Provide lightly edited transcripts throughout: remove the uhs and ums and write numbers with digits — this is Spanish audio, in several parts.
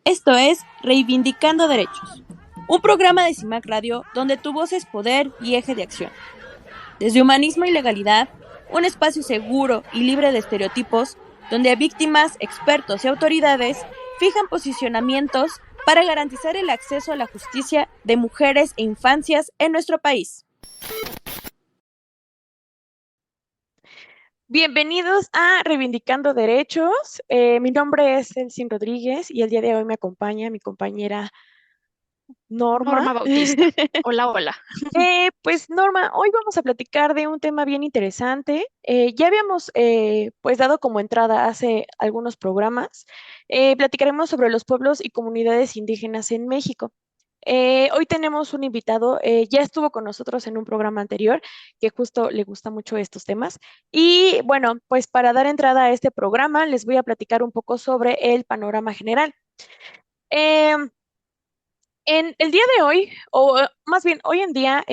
Esto es Reivindicando Derechos, un programa de CIMAC Radio donde tu voz es poder y eje de acción. Desde humanismo y legalidad, un espacio seguro y libre de estereotipos, donde víctimas, expertos y autoridades fijan posicionamientos para garantizar el acceso a la justicia de mujeres e infancias en nuestro país. Bienvenidos a Reivindicando Derechos. Mi nombre es Elsin Rodríguez y el día de hoy me acompaña mi compañera Norma. Norma Bautista. Hola, hola. Pues Norma, hoy vamos a platicar de un tema bien interesante. Ya habíamos pues dado como entrada hace algunos programas. Platicaremos sobre los pueblos y comunidades indígenas en México. Hoy tenemos un invitado, ya estuvo con nosotros en un programa anterior, que justo le gusta mucho estos temas. Y bueno, pues para dar entrada a este programa, les voy a platicar un poco sobre el panorama general. Em, en el día de hoy, o más bien hoy en día,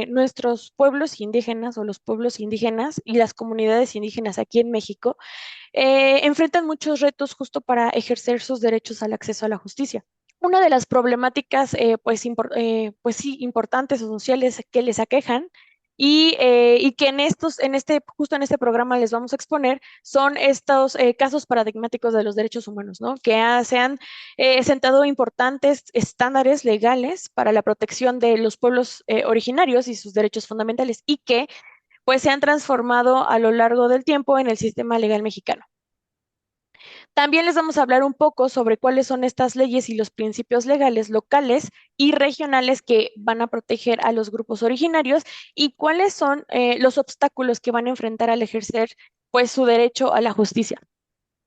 nuestros pueblos indígenas o los pueblos indígenas y las comunidades indígenas aquí en México enfrentan muchos retos justo para ejercer sus derechos al acceso a la justicia. Una de las problemáticas, pues sí, importantes o sociales que les aquejan y que justo en este programa les vamos a exponer son estos casos paradigmáticos de los derechos humanos, ¿no? Que se han sentado importantes estándares legales para la protección de los pueblos originarios y sus derechos fundamentales y que pues se han transformado a lo largo del tiempo en el sistema legal mexicano. También les vamos a hablar un poco sobre cuáles son estas leyes y los principios legales locales y regionales que van a proteger a los grupos originarios y cuáles son los obstáculos que van a enfrentar al ejercer pues su derecho a la justicia.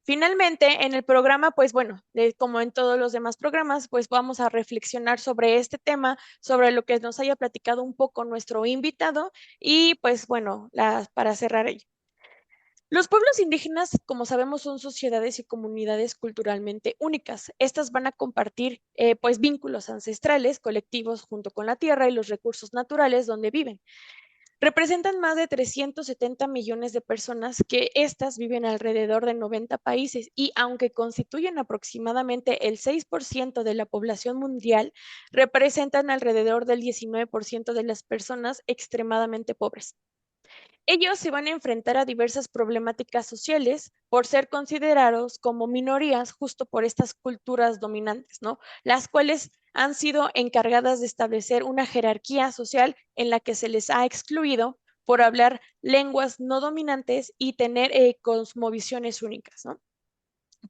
Finalmente, en el programa, pues bueno, como en todos los demás programas, pues vamos a reflexionar sobre este tema, sobre lo que nos haya platicado un poco nuestro invitado y pues bueno, para cerrar ello. Los pueblos indígenas, como sabemos, son sociedades y comunidades culturalmente únicas. Estas van a compartir pues vínculos ancestrales, colectivos junto con la tierra y los recursos naturales donde viven. Representan más de 370 millones de personas que estas viven alrededor de 90 países y aunque constituyen aproximadamente el 6% de la población mundial, representan alrededor del 19% de las personas extremadamente pobres. Ellos se van a enfrentar a diversas problemáticas sociales por ser considerados como minorías justo por estas culturas dominantes, ¿no? Las cuales han sido encargadas de establecer una jerarquía social en la que se les ha excluido por hablar lenguas no dominantes y tener cosmovisiones únicas, ¿no?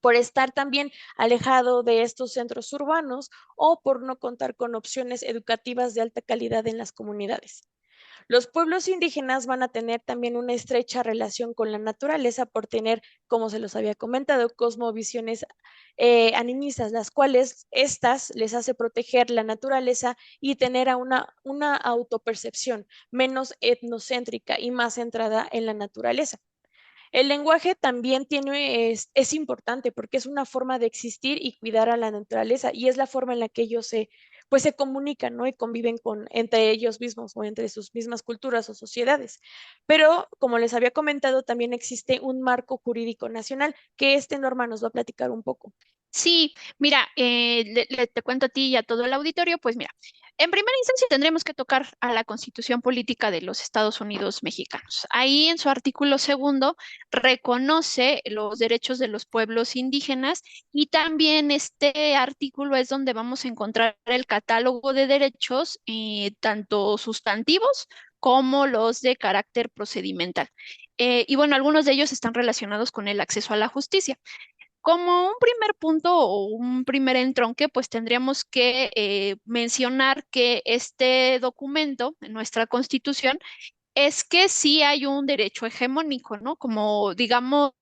Por estar también alejado de estos centros urbanos o por no contar con opciones educativas de alta calidad en las comunidades. Los pueblos indígenas van a tener también una estrecha relación con la naturaleza por tener, como se los había comentado, cosmovisiones animistas, las cuales estas les hace proteger la naturaleza y tener una autopercepción menos etnocéntrica y más centrada en la naturaleza. El lenguaje también es importante porque es una forma de existir y cuidar a la naturaleza y es la forma en la que ellos pues se comunican, ¿no? Y conviven entre ellos mismos o entre sus mismas culturas o sociedades. Pero, como les había comentado, también existe un marco jurídico nacional que Norma nos va a platicar un poco. Sí, mira, te cuento a ti y a todo el auditorio, pues mira, en primera instancia tendremos que tocar a la Constitución Política de los Estados Unidos Mexicanos. Ahí en su artículo segundo reconoce los derechos de los pueblos indígenas y también este artículo es donde vamos a encontrar el catálogo de derechos, tanto sustantivos como los de carácter procedimental. Y bueno, algunos de ellos están relacionados con el acceso a la justicia. Como un primer punto o un primer entronque, pues tendríamos que mencionar que este documento, en nuestra Constitución, es que sí hay un derecho hegemónico, ¿no? Como digamos,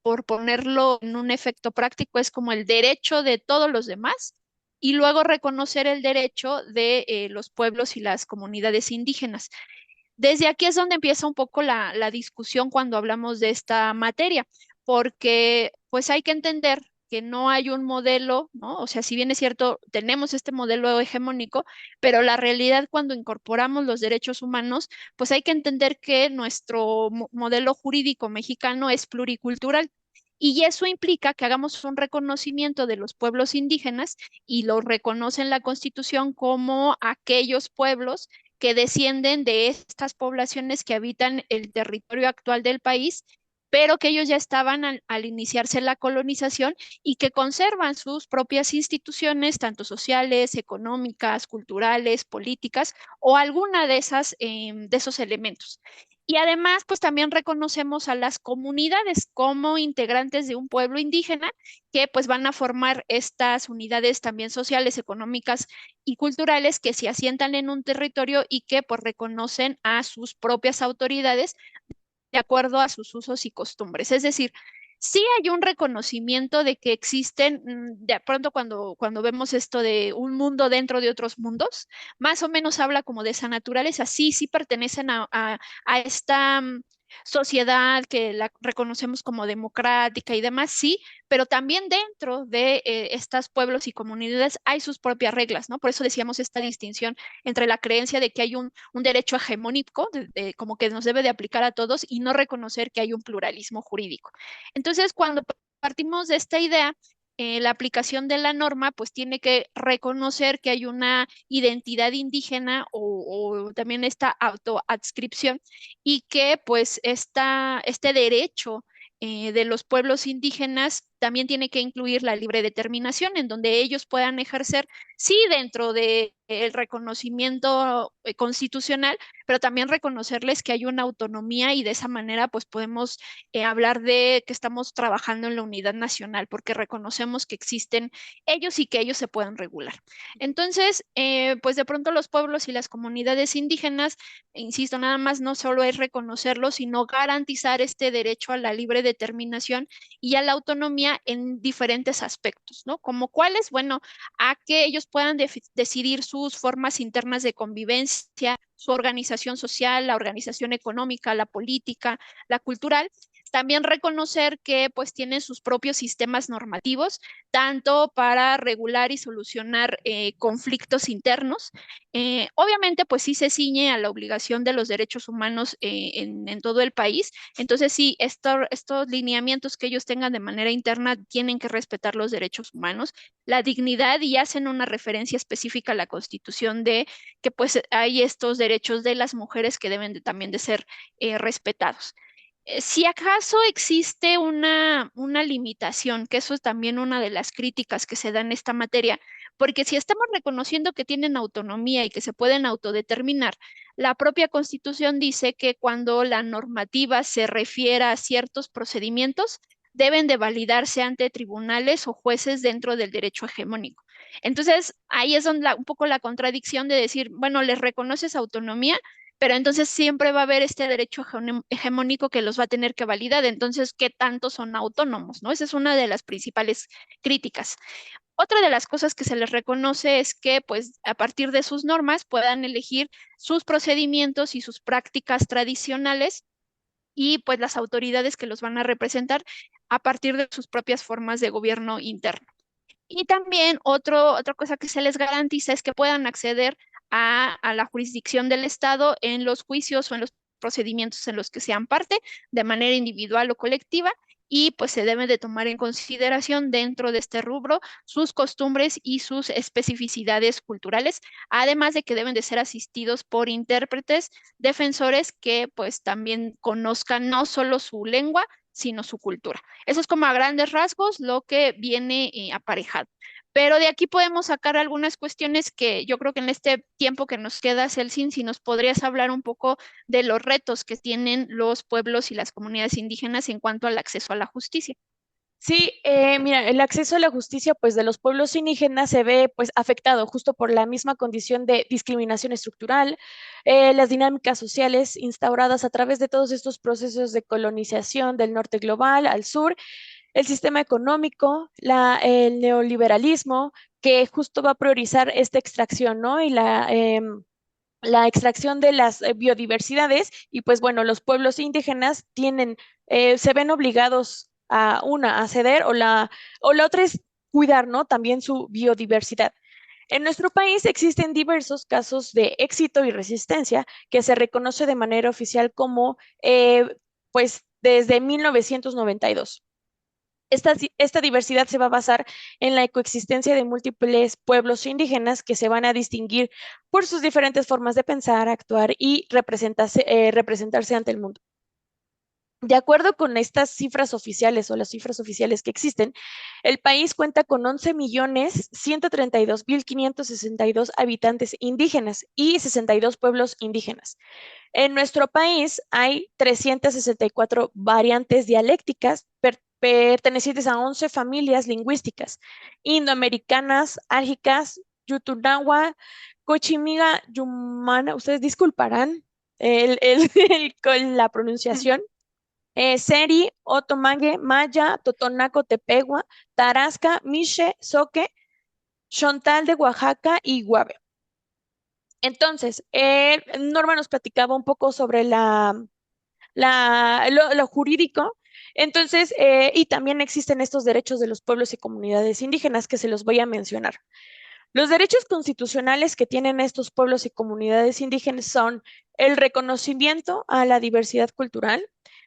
por ponerlo en un efecto práctico, es como el derecho de todos los demás y luego reconocer el derecho de los pueblos y las comunidades indígenas. Desde aquí es donde empieza un poco la discusión cuando hablamos de esta materia, porque pues hay que entender que no hay un modelo, ¿no? O sea, si bien es cierto, tenemos este modelo hegemónico, pero la realidad cuando incorporamos los derechos humanos, pues hay que entender que nuestro modelo jurídico mexicano es pluricultural Y eso implica que hagamos un reconocimiento de los pueblos indígenas y los reconoce en la Constitución como aquellos pueblos que descienden de estas poblaciones que habitan el territorio actual del país, pero que ellos ya estaban al iniciarse la colonización y que conservan sus propias instituciones, tanto sociales, económicas, culturales, políticas o alguna de esas de esos elementos. Y además, pues también reconocemos a las comunidades como integrantes de un pueblo indígena que pues van a formar estas unidades también sociales, económicas y culturales que se asientan en un territorio y que pues reconocen a sus propias autoridades de acuerdo a sus usos y costumbres. Es decir, sí hay un reconocimiento de que existen, de pronto cuando vemos esto de un mundo dentro de otros mundos, más o menos habla como de esa naturaleza, sí, sí pertenecen a esta sociedad que la reconocemos como democrática y demás, sí, pero también dentro de estos pueblos y comunidades hay sus propias reglas, ¿no? Por eso decíamos esta distinción entre la creencia de que hay un derecho hegemónico, como que nos debe de aplicar a todos y no reconocer que hay un pluralismo jurídico. Entonces, cuando partimos de esta idea, la aplicación de la norma pues tiene que reconocer que hay una identidad indígena o también esta autoadscripción y que pues este derecho de los pueblos indígenas también tiene que incluir la libre determinación, en donde ellos puedan ejercer, sí, dentro de el reconocimiento constitucional, pero también reconocerles que hay una autonomía y de esa manera pues podemos hablar de que estamos trabajando en la unidad nacional porque reconocemos que existen ellos y que ellos se pueden regular. Entonces, pues de pronto los pueblos y las comunidades indígenas, insisto, nada más no solo es reconocerlos, sino garantizar este derecho a la libre determinación y a la autonomía en diferentes aspectos, ¿no? Como cuáles, bueno, a que ellos puedan decidir sus formas internas de convivencia, su organización social, la organización económica, la política, la cultural. También reconocer que pues tienen sus propios sistemas normativos, tanto para regular y solucionar conflictos internos. Obviamente pues sí se ciñe a la obligación de los derechos humanos en todo el país. Entonces sí, estos lineamientos que ellos tengan de manera interna tienen que respetar los derechos humanos, la dignidad y hacen una referencia específica a la Constitución de que pues hay estos derechos de las mujeres que deben también de ser respetados. Si acaso existe una limitación, que eso es también una de las críticas que se da en esta materia, porque si estamos reconociendo que tienen autonomía y que se pueden autodeterminar, la propia Constitución dice que cuando la normativa se refiera a ciertos procedimientos, deben de validarse ante tribunales o jueces dentro del derecho hegemónico. Entonces, ahí es donde un poco la contradicción de decir, bueno, les reconoces autonomía, pero entonces siempre va a haber este derecho hegemónico que los va a tener que validar. Entonces, ¿qué tanto son autónomos? ¿No? Esa es una de las principales críticas. Otra de las cosas que se les reconoce es que, pues, a partir de sus normas puedan elegir sus procedimientos y sus prácticas tradicionales y, pues, las autoridades que los van a representar a partir de sus propias formas de gobierno interno. Y también otra cosa que se les garantiza es que puedan acceder a la jurisdicción del Estado en los juicios o en los procedimientos en los que sean parte, de manera individual o colectiva, y pues se deben de tomar en consideración dentro de este rubro sus costumbres y sus especificidades culturales, además de que deben de ser asistidos por intérpretes, defensores que pues también conozcan no solo su lengua, sino su cultura. Eso es como a grandes rasgos lo que viene aparejado. Pero de aquí podemos sacar algunas cuestiones que yo creo que en este tiempo que nos queda, Celsin, si nos podrías hablar un poco de los retos que tienen los pueblos y las comunidades indígenas en cuanto al acceso a la justicia. Sí, mira, el acceso a la justicia, pues, de los pueblos indígenas se ve, pues, afectado justo por la misma condición de discriminación estructural, las dinámicas sociales instauradas a través de todos estos procesos de colonización del norte global al sur, el sistema económico, el neoliberalismo, que justo va a priorizar esta extracción, ¿no? Y la extracción de las biodiversidades y pues bueno, los pueblos indígenas se ven obligados a ceder o la otra es cuidar, ¿no? También su biodiversidad. En nuestro país existen diversos casos de éxito y resistencia que se reconoce de manera oficial como, pues, desde 1992. Esta diversidad se va a basar en la coexistencia de múltiples pueblos indígenas que se van a distinguir por sus diferentes formas de pensar, actuar y representarse ante el mundo. De acuerdo con estas cifras oficiales o las cifras oficiales que existen, el país cuenta con 11.132.562 habitantes indígenas y 62 pueblos indígenas. En nuestro país hay 364 variantes dialécticas pertenecientes a 11 familias lingüísticas indoamericanas, ágicas, yutunagua, cochimiga, yumana. Ustedes disculparán con la pronunciación. Seri, Otomangue, Maya, Totonaco, Tepegua, Tarasca, Miche, Soque, Chontal de Oaxaca y Guave. Entonces, Norma nos platicaba un poco sobre lo jurídico. Entonces, y también existen estos derechos de los pueblos y comunidades indígenas que se los voy a mencionar. Los derechos constitucionales que tienen estos pueblos y comunidades indígenas son el reconocimiento a la diversidad cultural,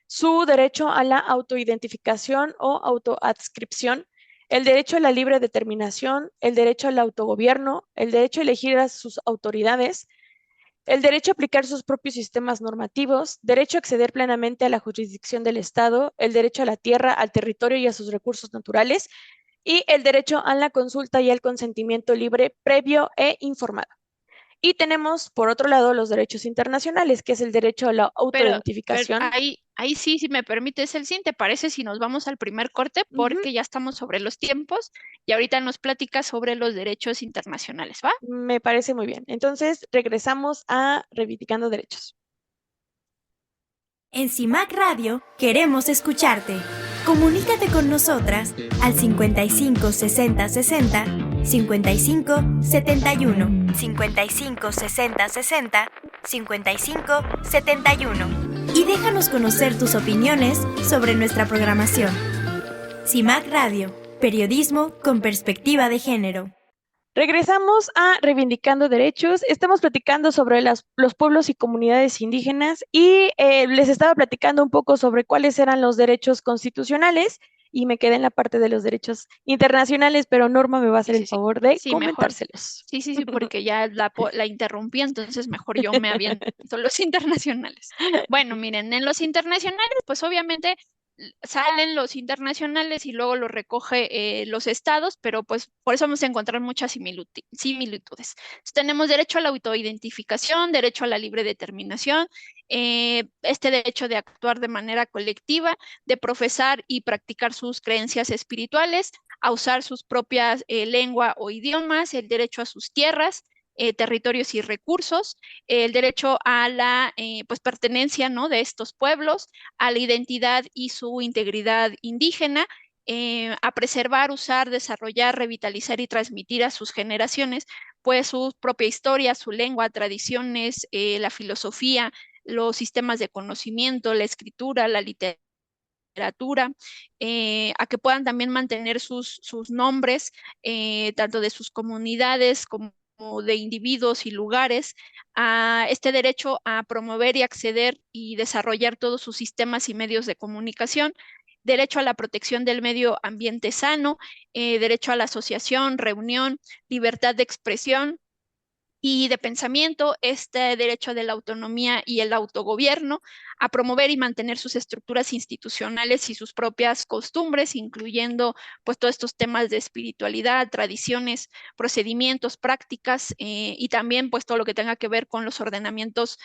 su derecho a la autoidentificación o autoadscripción, el derecho a la libre determinación, el derecho al autogobierno, el derecho a elegir a sus autoridades, el derecho a aplicar sus propios sistemas normativos, derecho a acceder plenamente a la jurisdicción del Estado, el derecho a la tierra, al territorio y a sus recursos naturales, y el derecho a la consulta y al consentimiento libre, previo e informado. Y tenemos, por otro lado, los derechos internacionales, que es el derecho a la Pero autoidentificación. ahí sí, si me permites, Elsin, ¿te parece si nos vamos al primer corte? Ujú. Porque ya estamos sobre los tiempos y ahorita nos platicas sobre los derechos internacionales, ¿va? Me parece muy bien. Entonces, regresamos a Reivindicando Derechos. En CIMAC Radio queremos escucharte. Comunícate con nosotras al 55 60 60 55 71 55 60 60 55 71 y déjanos conocer tus opiniones sobre nuestra programación. CIMAC Radio, periodismo con perspectiva de género. Regresamos a Reivindicando Derechos. Estamos platicando sobre los pueblos y comunidades indígenas y les estaba platicando un poco sobre cuáles eran los derechos constitucionales y me quedé en la parte de los derechos internacionales, pero Norma me va a Sí, hacer sí, el sí. favor de Sí, mejor. comentárselos. Sí, porque ya la interrumpí, entonces mejor yo me aviento los internacionales. Bueno, miren, en los internacionales, pues obviamente salen los internacionales y luego los recoge los estados, pero pues por eso vamos a encontrar muchas similitudes. Entonces, tenemos derecho a la autoidentificación, derecho a la libre determinación, este derecho de actuar de manera colectiva, de profesar y practicar sus creencias espirituales, a usar sus propias lengua o idiomas, el derecho a sus tierras, territorios y recursos, el derecho a la pues pertenencia, ¿no?, de estos pueblos, a la identidad y su integridad indígena, a preservar, usar, desarrollar, revitalizar y transmitir a sus generaciones pues su propia historia, su lengua, tradiciones, la filosofía, los sistemas de conocimiento, la escritura, la literatura, a que puedan también mantener sus nombres, tanto de sus comunidades como de individuos y lugares, a este derecho a promover y acceder y desarrollar todos sus sistemas y medios de comunicación, derecho a la protección del medio ambiente sano, derecho a la asociación, reunión, libertad de expresión y de pensamiento, este derecho de la autonomía y el autogobierno, a promover y mantener sus estructuras institucionales y sus propias costumbres, incluyendo pues todos estos temas de espiritualidad, tradiciones, procedimientos, prácticas y también pues todo lo que tenga que ver con los ordenamientos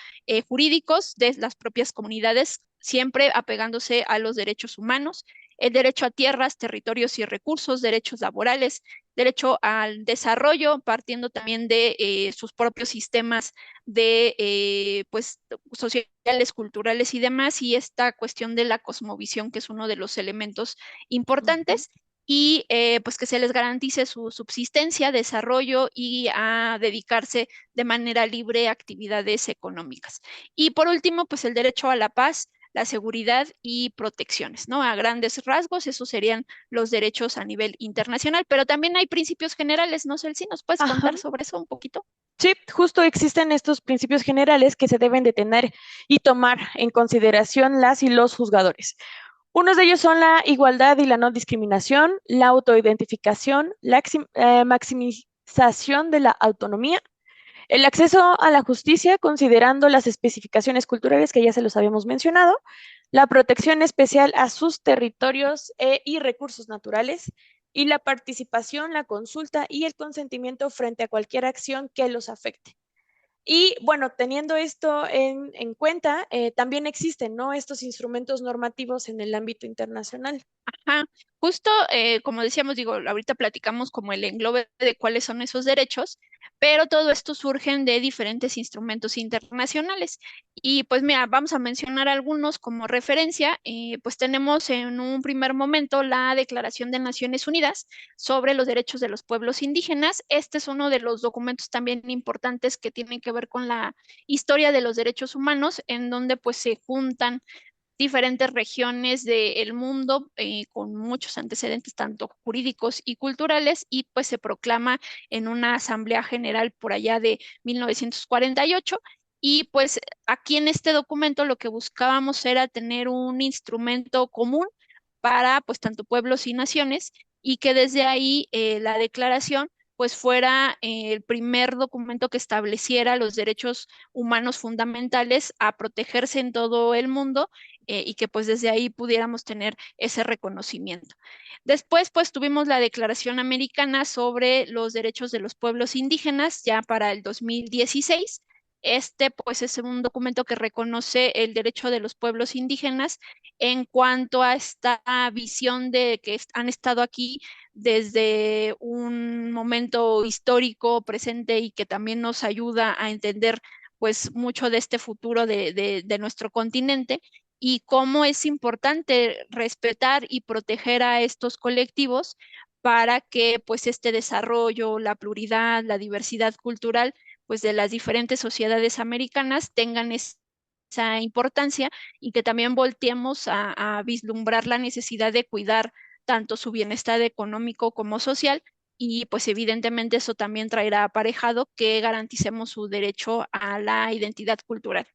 jurídicos de las propias comunidades, siempre apegándose a los derechos humanos, el derecho a tierras, territorios y recursos, derechos laborales, derecho al desarrollo, partiendo también de sus propios sistemas de pues sociales, culturales y demás, y esta cuestión de la cosmovisión, que es uno de los elementos Ujú. importantes, y pues que se les garantice su subsistencia, desarrollo y a dedicarse de manera libre a actividades económicas. Y por último, pues el derecho a la paz, la seguridad y protecciones, ¿no? A grandes rasgos, esos serían los derechos a nivel internacional, pero también hay principios generales, no sé si nos puedes Ajá. contar sobre eso un poquito. Sí, justo existen estos principios generales que se deben de tener y tomar en consideración las y los juzgadores. Unos de ellos son la igualdad y la no discriminación, la autoidentificación, la maximización de la autonomía, el acceso a la justicia considerando las especificaciones culturales que ya se los habíamos mencionado, la protección especial a sus territorios y recursos naturales, y la participación, la consulta y el consentimiento frente a cualquier acción que los afecte. Y bueno, teniendo esto en cuenta, también existen, ¿no?, estos instrumentos normativos en el ámbito internacional. Ajá, justo como decíamos, digo, ahorita platicamos como el englobe de cuáles son esos derechos, pero todo esto surgen de diferentes instrumentos internacionales. Y pues mira, vamos a mencionar algunos como referencia. Pues tenemos en un primer momento la Declaración de Naciones Unidas sobre los Derechos de los Pueblos Indígenas. Este es uno de los documentos también importantes que tienen que ver con la historia de los derechos humanos, en donde pues se juntan diferentes regiones del mundo con muchos antecedentes, tanto jurídicos y culturales, y pues se proclama en una Asamblea General por allá de 1948. Y pues aquí en este documento lo que buscábamos era tener un instrumento común para pues tanto pueblos y naciones, y que desde ahí la declaración pues fuera el primer documento que estableciera los derechos humanos fundamentales a protegerse en todo el mundo, y que pues desde ahí pudiéramos tener ese reconocimiento. Después pues tuvimos la Declaración Americana sobre los Derechos de los Pueblos Indígenas ya para el 2016. Este pues es un documento que reconoce el derecho de los pueblos indígenas en cuanto a esta visión de que han estado aquí desde un momento histórico presente, y que también nos ayuda a entender pues mucho de este futuro de nuestro continente, y cómo es importante respetar y proteger a estos colectivos para que pues este desarrollo, la pluralidad, la diversidad cultural pues de las diferentes sociedades americanas tengan esa importancia, y que también volteemos a vislumbrar la necesidad de cuidar tanto su bienestar económico como social, y pues evidentemente eso también traerá aparejado que garanticemos su derecho a la identidad cultural.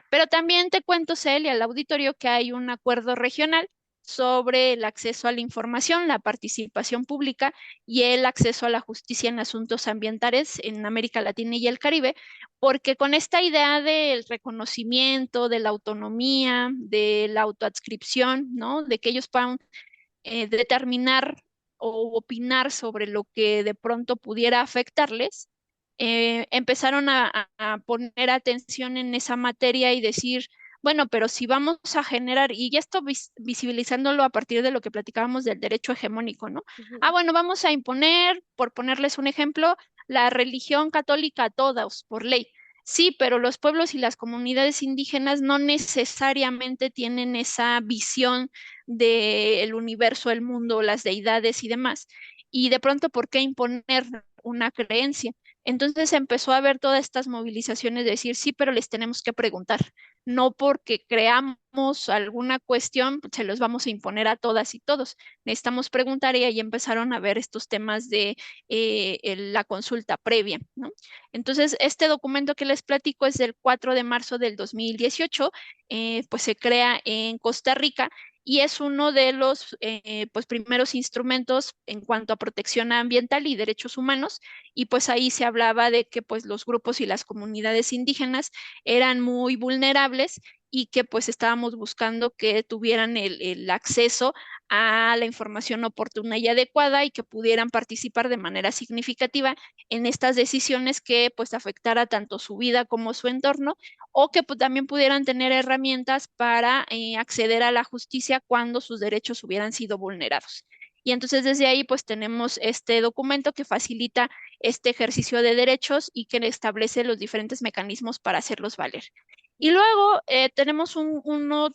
Pero también te cuento, Cel, y al auditorio, que hay un acuerdo regional sobre el acceso a la información, la participación pública y el acceso a la justicia en asuntos ambientales en América Latina y el Caribe, porque con esta idea del reconocimiento, de la autonomía, de la autoadscripción, ¿no? De que ellos puedan determinar o opinar sobre lo que de pronto pudiera afectarles, empezaron a poner atención en esa materia y decir, bueno, pero si vamos a generar, y ya esto visibilizándolo a partir de lo que platicábamos del derecho hegemónico, ¿no? Ujú. Bueno, vamos a imponer, por ponerles un ejemplo, la religión católica a todos, por ley. Sí, pero los pueblos y las comunidades indígenas no necesariamente tienen esa visión del universo, el mundo, las deidades y demás. Y de pronto, ¿por qué imponer una creencia? Entonces empezó a haber todas estas movilizaciones de decir, sí, pero les tenemos que preguntar, no porque creamos alguna cuestión, pues, se los vamos a imponer a todas y todos. Necesitamos preguntar, y ahí empezaron a ver estos temas de la consulta previa, ¿no? Entonces, este documento que les platico es del 4 de marzo del 2018, pues se crea en Costa Rica, y es uno de los pues primeros instrumentos en cuanto a protección ambiental y derechos humanos. Y pues ahí se hablaba de que pues los grupos y las comunidades indígenas eran muy vulnerables, y que pues estábamos buscando que tuvieran el acceso a la información oportuna y adecuada, y que pudieran participar de manera significativa en estas decisiones que pues afectara tanto su vida como su entorno, o que pues, también pudieran tener herramientas para acceder a la justicia cuando sus derechos hubieran sido vulnerados. Y entonces desde ahí pues tenemos este documento que facilita este ejercicio de derechos y que establece los diferentes mecanismos para hacerlos valer. Y luego tenemos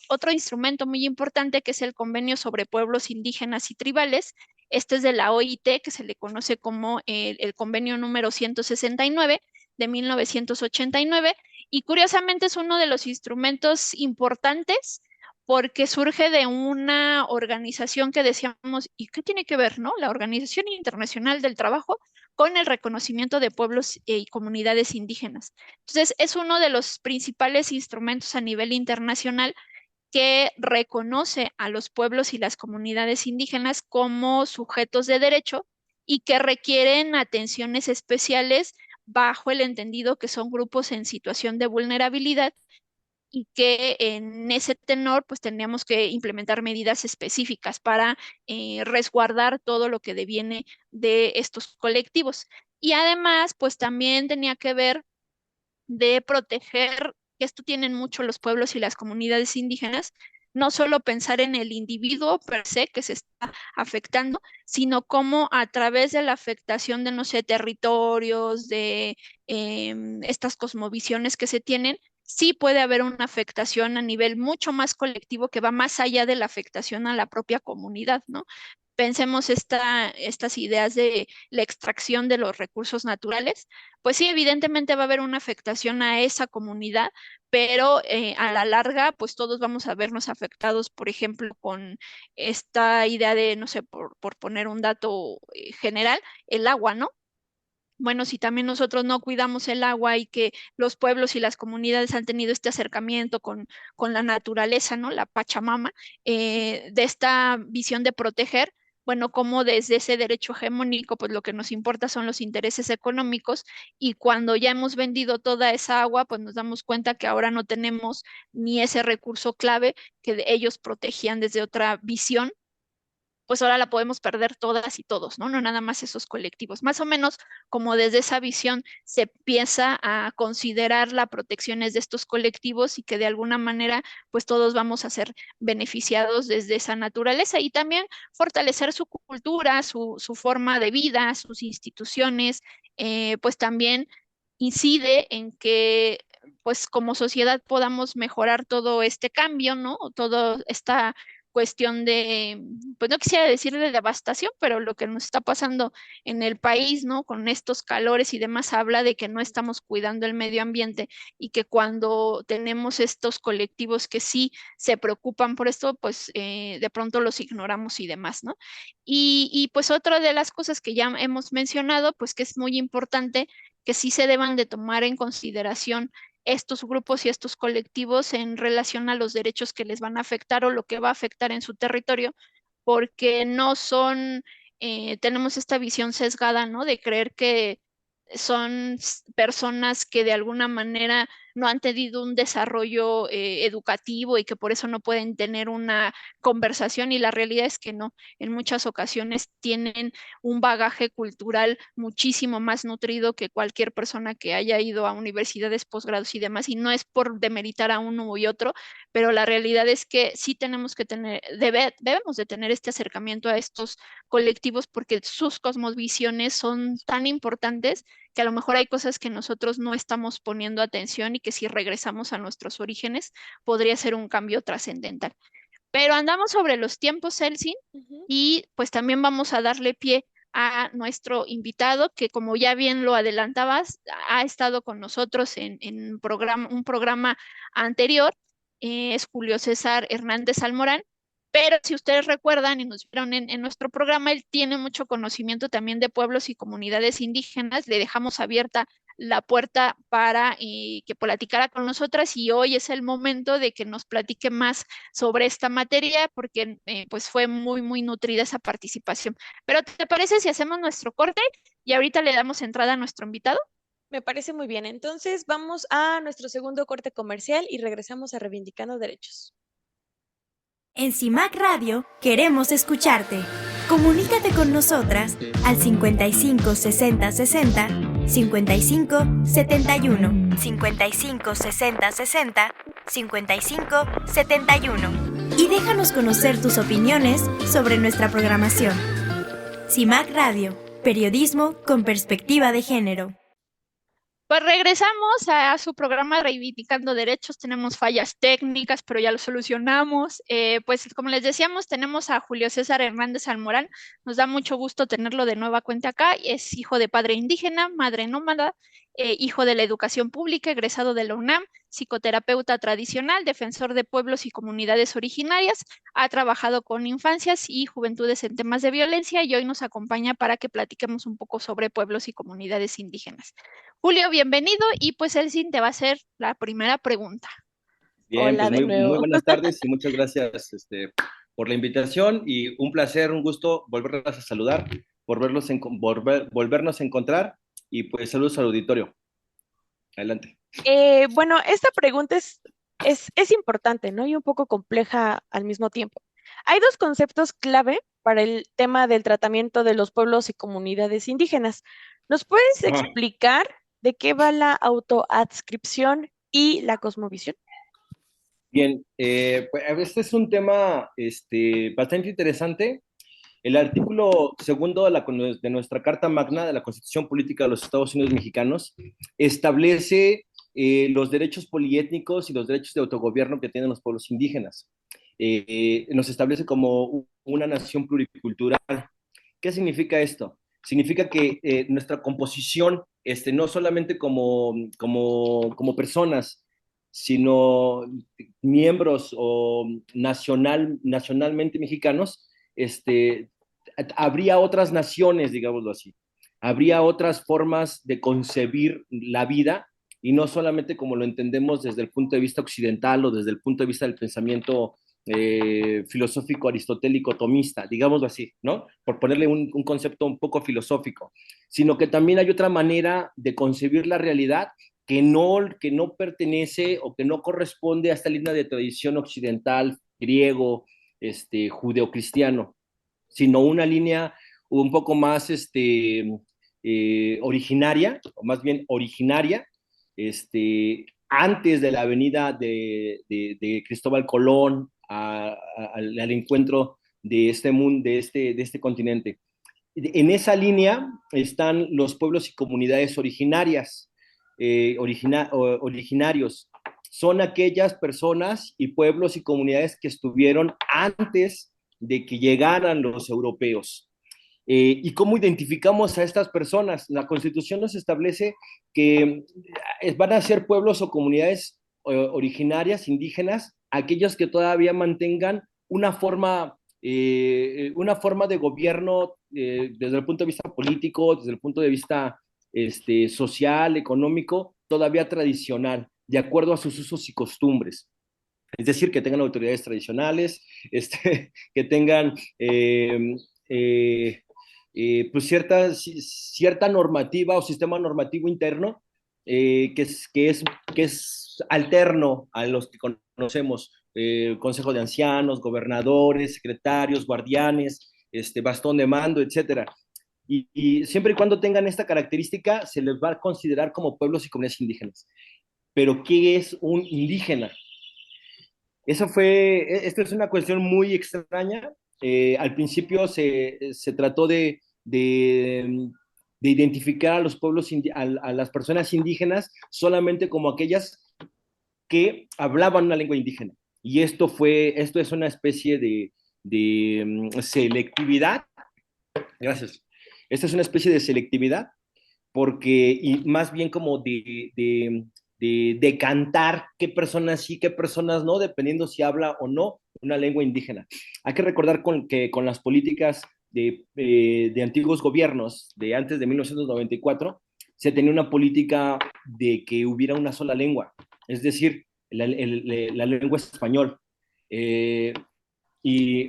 otro instrumento muy importante, que es el Convenio sobre Pueblos Indígenas y Tribales. Este es de la OIT, que se le conoce como el convenio número 169 de 1989, y curiosamente es uno de los instrumentos importantes porque surge de una organización que decíamos, ¿y qué tiene que ver, no? La Organización Internacional del Trabajo con el reconocimiento de pueblos y comunidades indígenas. Entonces, es uno de los principales instrumentos a nivel internacional que reconoce a los pueblos y las comunidades indígenas como sujetos de derecho y que requieren atenciones especiales bajo el entendido que son grupos en situación de vulnerabilidad y que en ese tenor pues tendríamos que implementar medidas específicas para resguardar todo lo que deviene de estos colectivos. Y además pues también tenía que ver de proteger, que esto tienen mucho los pueblos y las comunidades indígenas, no solo pensar en el individuo per se que se está afectando, sino cómo a través de la afectación de, no sé, territorios, de estas cosmovisiones que se tienen, sí puede haber una afectación a nivel mucho más colectivo que va más allá de la afectación a la propia comunidad, ¿no? Pensemos estas ideas de la extracción de los recursos naturales, pues sí, evidentemente va a haber una afectación a esa comunidad, pero a la larga, pues todos vamos a vernos afectados, por ejemplo, con esta idea de, no sé, por poner un dato general, el agua, ¿no? Bueno, si también nosotros no cuidamos el agua y que los pueblos y las comunidades han tenido este acercamiento con la naturaleza, ¿no? La Pachamama, de esta visión de proteger, bueno, como desde ese derecho hegemónico, pues lo que nos importa son los intereses económicos y cuando ya hemos vendido toda esa agua, pues nos damos cuenta que ahora no tenemos ni ese recurso clave que ellos protegían desde otra visión, pues ahora la podemos perder todas y todos, ¿no? No nada más esos colectivos. Más o menos como desde esa visión se empieza a considerar la protección de estos colectivos y que de alguna manera pues todos vamos a ser beneficiados desde esa naturaleza y también fortalecer su cultura, su forma de vida, sus instituciones, pues también incide en que pues como sociedad podamos mejorar todo este cambio, ¿no? Todo esta cuestión de, pues no quisiera decir de devastación, pero lo que nos está pasando en el país, ¿no? Con estos calores y demás, habla de que no estamos cuidando el medio ambiente y que cuando tenemos estos colectivos que sí se preocupan por esto, pues de pronto los ignoramos y demás, ¿no? Pues otra de las cosas que ya hemos mencionado, pues que es muy importante que sí se deban de tomar en consideración estos grupos y estos colectivos en relación a los derechos que les van a afectar o lo que va a afectar en su territorio, porque no son, tenemos esta visión sesgada, ¿no? De creer que son personas que de alguna manera no han tenido un desarrollo educativo y que por eso no pueden tener una conversación y la realidad es que no, en muchas ocasiones tienen un bagaje cultural muchísimo más nutrido que cualquier persona que haya ido a universidades, posgrados y demás y no es por demeritar a uno y otro, pero la realidad es que sí tenemos que tener, debemos de tener este acercamiento a estos colectivos porque sus cosmovisiones son tan importantes que a lo mejor hay cosas que nosotros no estamos poniendo atención y que si regresamos a nuestros orígenes podría ser un cambio trascendental. Pero andamos sobre los tiempos, Elsin, Ujú. y pues también vamos a darle pie a nuestro invitado, que como ya bien lo adelantabas, ha estado con nosotros en un programa anterior, es Julio César Hernández Almorán, pero si ustedes recuerdan y nos vieron en nuestro programa, él tiene mucho conocimiento también de pueblos y comunidades indígenas, le dejamos abierta la puerta para que platicara con nosotras y hoy es el momento de que nos platique más sobre esta materia porque pues fue muy, muy nutrida esa participación. Pero ¿te parece si hacemos nuestro corte y ahorita le damos entrada a nuestro invitado? Me parece muy bien. Entonces vamos a nuestro segundo corte comercial y regresamos a Reivindicando Derechos. En CIMAC Radio queremos escucharte. Comunícate con nosotras al 55 60 60 55 71 55 60 60 55 71 y déjanos conocer tus opiniones sobre nuestra programación. CIMAC Radio, periodismo con perspectiva de género. Pues regresamos a su programa Reivindicando Derechos. Tenemos fallas técnicas, pero ya lo solucionamos. Pues como les decíamos, tenemos a Julio César Hernández Almorán. Nos da mucho gusto tenerlo de nueva cuenta acá. Es hijo de padre indígena, madre nómada, hijo de la educación pública, egresado de la UNAM, psicoterapeuta tradicional, defensor de pueblos y comunidades originarias. Ha trabajado con infancias y juventudes en temas de violencia y hoy nos acompaña para que platiquemos un poco sobre pueblos y comunidades indígenas. Julio, bienvenido y pues Elsin te va a hacer la primera pregunta. Bien, Hola pues de muy nuevo. buenas tardes y muchas gracias por la invitación y un placer, un gusto volverlas a saludar, volvernos a encontrar y pues saludos al auditorio. Adelante. Bueno, esta pregunta es importante, ¿no? Y un poco compleja al mismo tiempo. Hay dos conceptos clave para el tema del tratamiento de los pueblos y comunidades indígenas. ¿Nos puedes Ajá. explicar de qué va la autoadscripción y la cosmovisión? Bien, pues este es un tema bastante interesante. El artículo segundo de nuestra Carta Magna de la Constitución Política de los Estados Unidos Mexicanos establece los derechos poliétnicos y los derechos de autogobierno que tienen los pueblos indígenas. Nos establece como una nación pluricultural. ¿Qué significa esto? Significa que nuestra composición, no solamente como personas, sino miembros o nacionalmente mexicanos, habría otras naciones, digámoslo así. Habría otras formas de concebir la vida y no solamente como lo entendemos desde el punto de vista occidental o desde el punto de vista del pensamiento filosófico aristotélico tomista, digámoslo así, ¿no? Por ponerle un concepto un poco filosófico, sino que también hay otra manera de concebir la realidad que no pertenece o que no corresponde a esta línea de tradición occidental, griego, judeocristiano, sino una línea un poco más originaria, o más bien originaria, antes de la venida de Cristóbal Colón al encuentro de este mundo, de este continente. En esa línea están los pueblos y comunidades originarias, originarios. Son aquellas personas y pueblos y comunidades que estuvieron antes de que llegaran los europeos. ¿Y cómo identificamos a estas personas? La Constitución nos establece que van a ser pueblos o comunidades originarias, indígenas, aquellos que todavía mantengan una forma de gobierno desde el punto de vista político, desde el punto de vista social, económico, todavía tradicional, de acuerdo a sus usos y costumbres. Es decir, que tengan autoridades tradicionales, que tengan pues cierta normativa o sistema normativo interno que es alterno a los que conocemos, consejo de ancianos, gobernadores, secretarios, guardianes, bastón de mando, etcétera. Y siempre y cuando tengan esta característica, se les va a considerar como pueblos y comunidades indígenas. Pero, ¿qué es un indígena? Esto es una cuestión muy extraña. Al principio se trató de identificar a los pueblos, a las personas indígenas solamente como aquellas que hablaban una lengua indígena. Y esto es una especie de selectividad. Gracias. Esta es una especie de selectividad porque, y más bien como de decantar qué personas sí, qué personas no, dependiendo si habla o no una lengua indígena. Hay que recordar que con las políticas de antiguos gobiernos, de antes de 1994, se tenía una política de que hubiera una sola lengua, es decir, la lengua español.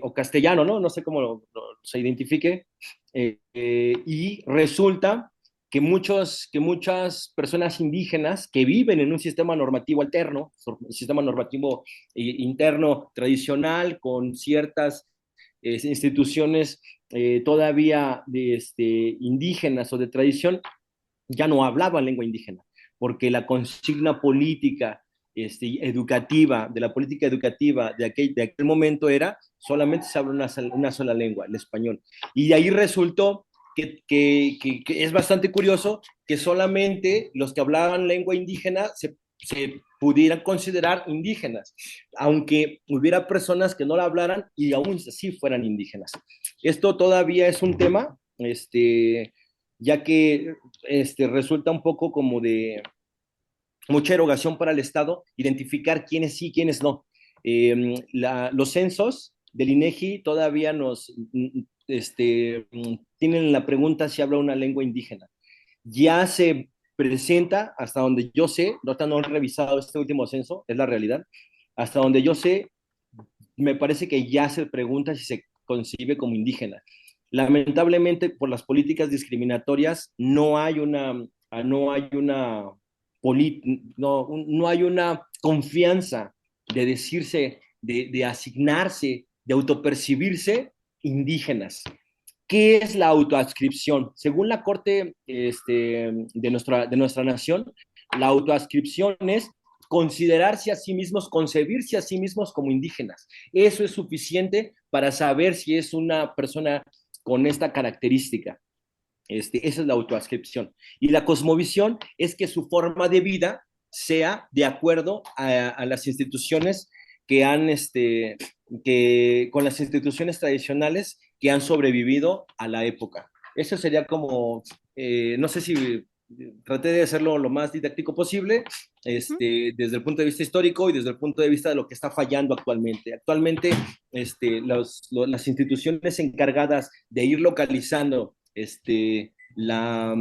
O castellano, ¿no? No sé cómo se identifique. Y resulta que muchas personas indígenas que viven en un sistema normativo alterno, un sistema normativo interno tradicional, con ciertas instituciones todavía indígenas o de tradición, ya no hablaban lengua indígena, porque la consigna política educativa, de la política educativa de aquel momento era solamente se habla una sola lengua, el español. Y de ahí resultó que es bastante curioso que solamente los que hablaban lengua indígena se pudieran considerar indígenas, aunque hubiera personas que no la hablaran y aún así fueran indígenas. Esto todavía es un tema, ya que resulta un poco como de mucha erogación para el Estado, identificar quiénes sí, quiénes no. Los censos del INEGI todavía tienen la pregunta si habla una lengua indígena. Ya se presenta, hasta donde yo sé, no han revisado este último censo, es la realidad, hasta donde yo sé, me parece que ya se pregunta si se concibe como indígena. Lamentablemente, por las políticas discriminatorias, no hay una confianza de decirse, de asignarse, de autopercibirse indígenas. ¿Qué es la autoadscripción? Según la Corte de nuestra nación, la autoadscripción es considerarse a sí mismos, concebirse a sí mismos como indígenas. Eso es suficiente para saber si es una persona con esta característica. Esa es la autoadscripción. Y la cosmovisión es que su forma de vida sea de acuerdo a las instituciones con las instituciones tradicionales que han sobrevivido a la época. Eso sería como, no sé si traté de hacerlo lo más didáctico posible, desde el punto de vista histórico y desde el punto de vista de lo que está fallando actualmente. Actualmente, las instituciones encargadas de ir localizando la,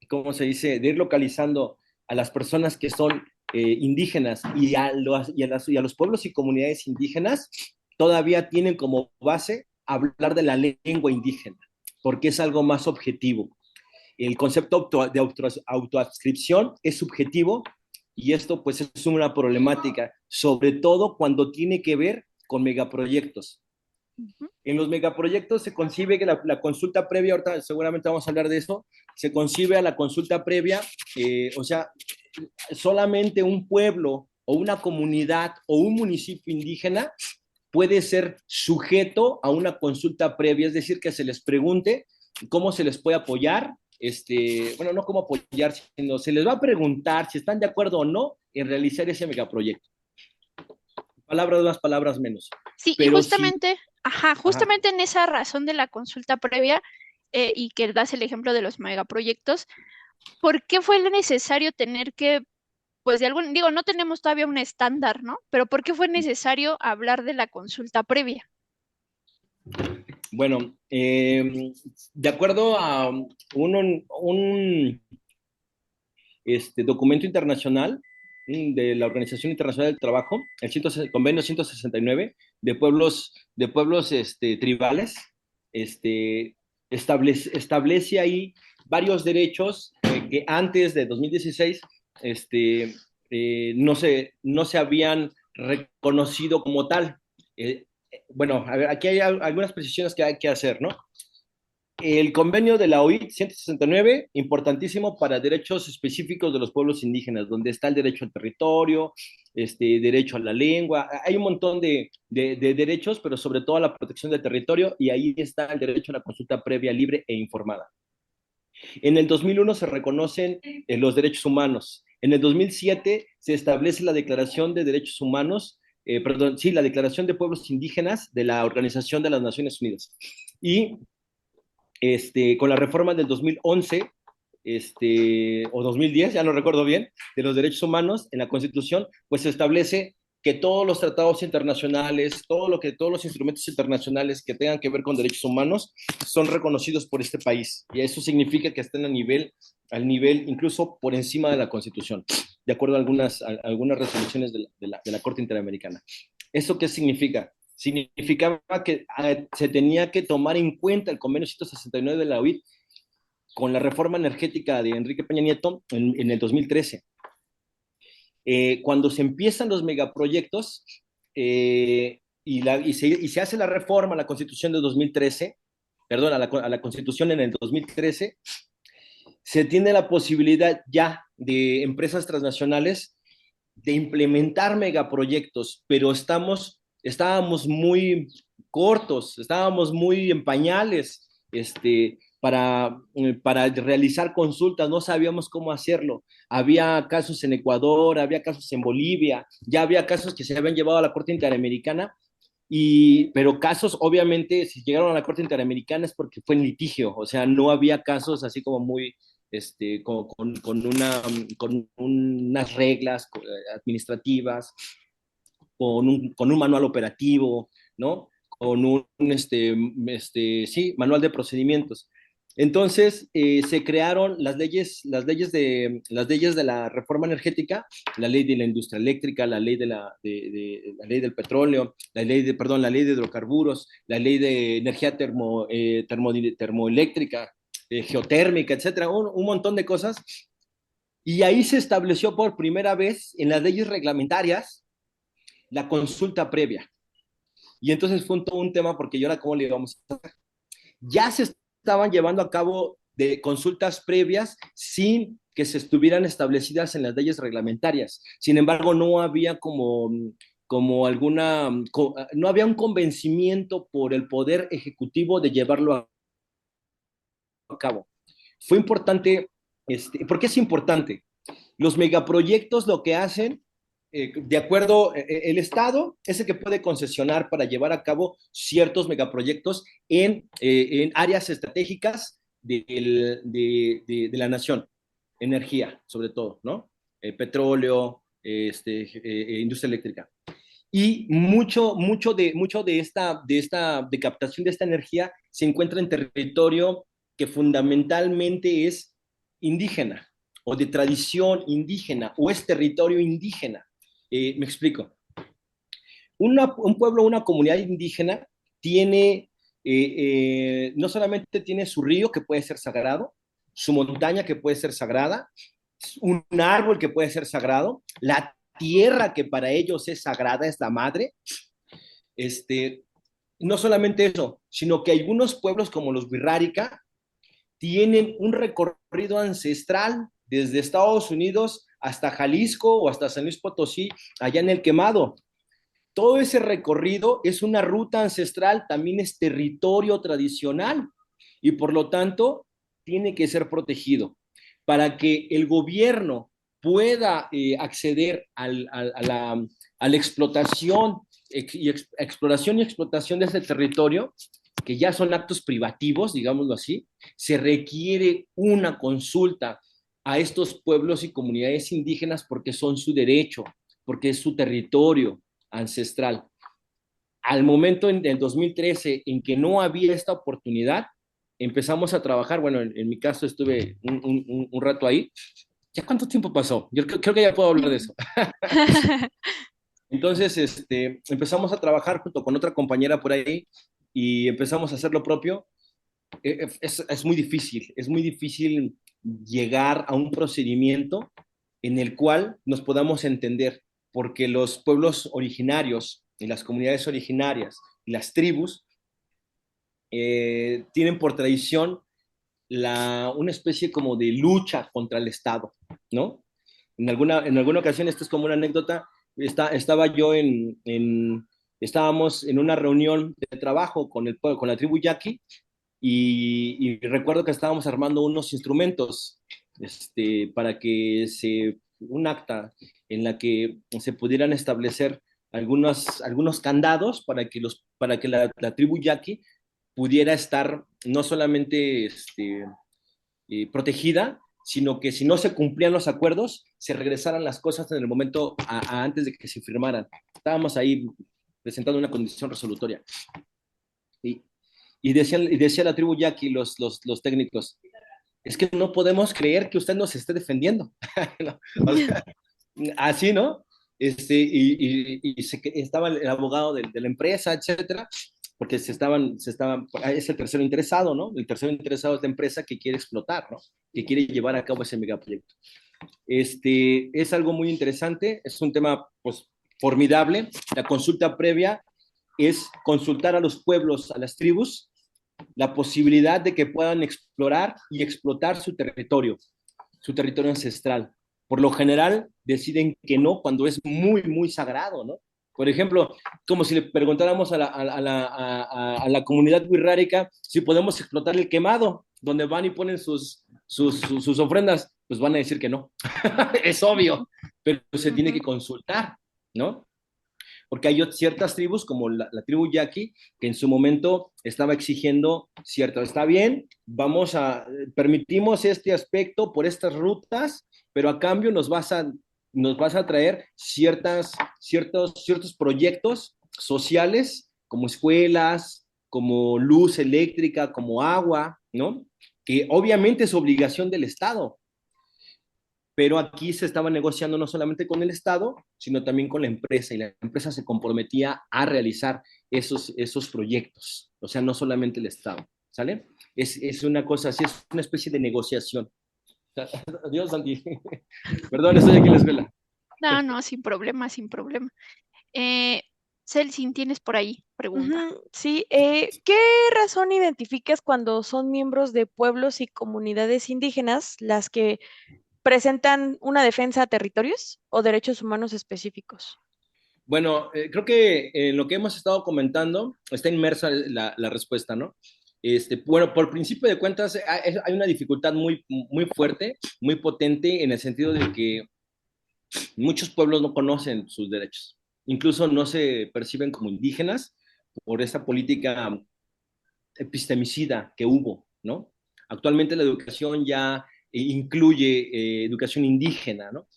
¿cómo se dice? De ir localizando a las personas que son indígenas y a los pueblos y comunidades indígenas, todavía tienen como base hablar de la lengua indígena, porque es algo más objetivo. El concepto de autoadscripción es subjetivo y esto pues es una problemática, sobre todo cuando tiene que ver con megaproyectos. En los megaproyectos se concibe que la consulta previa, ahorita seguramente vamos a hablar de eso, se concibe a la consulta previa, o sea, solamente un pueblo o una comunidad o un municipio indígena puede ser sujeto a una consulta previa, es decir, que se les pregunte cómo se les puede apoyar, bueno, no cómo apoyar, sino se les va a preguntar si están de acuerdo o no en realizar ese megaproyecto. Palabras más, palabras menos. Sí, y Pero sí, justamente, ajá, justamente en esa razón de la consulta previa, y que das el ejemplo de los megaproyectos, ¿por qué fue necesario tener que, pues de algún, digo, no tenemos todavía un estándar, ¿no? Pero ¿por qué fue necesario hablar de la consulta previa? bueno, de acuerdo a un documento internacional de la Organización Internacional del Trabajo, el convenio 169 de pueblos tribales, establece ahí varios derechos que antes de 2016 no se habían reconocido como tal. Bueno, a ver, aquí hay algunas precisiones que hay que hacer, ¿no? El convenio de la OIT 169, importantísimo para derechos específicos de los pueblos indígenas, donde está el derecho al territorio, derecho a la lengua, hay un montón de derechos, pero sobre todo a la protección del territorio, y ahí está el derecho a la consulta previa, libre e informada. En el 2001 se reconocen los derechos humanos. En el 2007 se establece la Declaración de Derechos Humanos, perdón, sí, la Declaración de Pueblos Indígenas de la Organización de las Naciones Unidas. Y con la reforma del 2011 o 2010, ya no recuerdo bien, de los derechos humanos en la Constitución, pues se establece que todos los tratados internacionales, todos los instrumentos internacionales que tengan que ver con derechos humanos son reconocidos por este país. Y eso significa que estén al nivel incluso por encima de la Constitución, de acuerdo a algunas resoluciones de la Corte Interamericana. ¿Eso qué significa? Significaba que se tenía que tomar en cuenta el convenio 169 de la OIT con la reforma energética de Enrique Peña Nieto en el 2013. Cuando se empiezan los megaproyectos y se hace la reforma a la Constitución de 2013, perdón, a la Constitución en el 2013, se tiene la posibilidad ya de empresas transnacionales de implementar megaproyectos, pero estábamos muy cortos, estábamos muy en pañales para realizar consultas, no sabíamos cómo hacerlo. Había casos en Ecuador, había casos en Bolivia, ya había casos que se habían llevado a la Corte Interamericana, pero casos, obviamente, si llegaron a la Corte Interamericana es porque fue en litigio, o sea, no había casos así como muy, con unas reglas administrativas, con un manual operativo, ¿no? Con sí, manual de procedimientos. Entonces, se crearon las leyes de la reforma energética, la ley de la industria eléctrica, la ley, la ley del petróleo, la ley de hidrocarburos, la ley de energía termoeléctrica, geotérmica, etcétera, un montón de cosas. Y ahí se estableció por primera vez en las leyes reglamentarias la consulta previa. Y entonces fue todo un tema porque yo ahora cómo le íbamos a hacer. Ya se estaban llevando a cabo de consultas previas sin que se estuvieran establecidas en las leyes reglamentarias. Sin embargo, no había no había un convencimiento por el poder ejecutivo de llevarlo a cabo. Fue importante, ¿por qué es importante? Los megaproyectos lo que hacen, de acuerdo, el Estado es el que puede concesionar para llevar a cabo ciertos megaproyectos en áreas estratégicas de la nación, energía, sobre todo, ¿no? Petróleo, industria eléctrica. Y mucho de captación de esta energía se encuentra en territorio que fundamentalmente es indígena o de tradición indígena o es territorio indígena. Me explico. Un pueblo, una comunidad indígena tiene, no solamente tiene su río que puede ser sagrado, su montaña que puede ser sagrada, un árbol que puede ser sagrado, la tierra que para ellos es sagrada, es la madre. No solamente eso, sino que algunos pueblos como los Wixárika tienen un recorrido ancestral desde Estados Unidos hasta Jalisco o hasta San Luis Potosí, allá en el Quemado. Todo ese recorrido es una ruta ancestral, también es territorio tradicional y por lo tanto tiene que ser protegido para que el gobierno pueda acceder a la explotación exploración y explotación de ese territorio, que ya son actos privativos, digámoslo así, se requiere una consulta a estos pueblos y comunidades indígenas porque son su derecho, porque es su territorio ancestral. Al momento en el 2013 en que no había esta oportunidad, empezamos a trabajar, bueno, en mi caso estuve un rato ahí. ¿Ya cuánto tiempo pasó? Yo creo que ya puedo hablar de eso. Entonces, empezamos a trabajar junto con otra compañera por ahí y empezamos a hacer lo propio. Es muy difícil llegar a un procedimiento en el cual nos podamos entender, porque los pueblos originarios y las comunidades originarias y las tribus tienen por tradición una especie como de lucha contra el Estado, ¿no? En alguna ocasión, esto es como una anécdota, estábamos en una reunión de trabajo con la tribu Yaqui y recuerdo que estábamos armando unos instrumentos para que un acta en la que se pudieran establecer algunos candados para que la tribu Yaqui pudiera estar no solamente protegida, sino que si no se cumplían los acuerdos, se regresaran las cosas en el momento antes de que se firmaran. Estábamos ahí presentando una condición resolutoria. Y decía la tribu Yaqui, los técnicos, es que no podemos creer que usted nos esté defendiendo. ¿No? O sea, así, ¿no? Estaba el abogado de la empresa, etcétera, porque es el tercero interesado, ¿no? El tercero interesado es la empresa que quiere explotar, ¿no? Que quiere llevar a cabo ese megaproyecto. Es algo muy interesante, es un tema, pues, formidable. La consulta previa es consultar a los pueblos, a las tribus, la posibilidad de que puedan explorar y explotar su territorio ancestral. Por lo general, deciden que no cuando es muy, muy sagrado, ¿no? Por ejemplo, como si le preguntáramos a la comunidad wixárika si podemos explotar el Quemado, donde van y ponen sus ofrendas, pues van a decir que no. Es obvio, pero se tiene que consultar, ¿no? Porque hay ciertas tribus, como la tribu Yaqui, que en su momento estaba exigiendo está bien, permitimos este aspecto por estas rutas, pero a cambio nos vas a traer ciertos proyectos sociales, como escuelas, como luz eléctrica, como agua, ¿no? Que obviamente es obligación del Estado, pero aquí se estaba negociando no solamente con el Estado, sino también con la empresa, y la empresa se comprometía a realizar esos proyectos, o sea, no solamente el Estado, ¿sale? Es una cosa así, es una especie de negociación. Adiós, Santi. Perdón, estoy aquí en la escuela. No, no, sin problema, sin problema. Eh, Celsin, tienes por ahí pregunta. Ujú, sí, ¿qué razón identificas cuando son miembros de pueblos y comunidades indígenas las que presentan una defensa a territorios o derechos humanos específicos? Bueno, creo que en lo que hemos estado comentando está inmersa la respuesta, ¿no? Bueno, por principio de cuentas, hay una dificultad muy fuerte, muy potente, en el sentido de que muchos pueblos no conocen sus derechos. Incluso no se perciben como indígenas por esta política epistemicida que hubo, ¿no? Actualmente la educación ya incluye educación indígena, ¿no?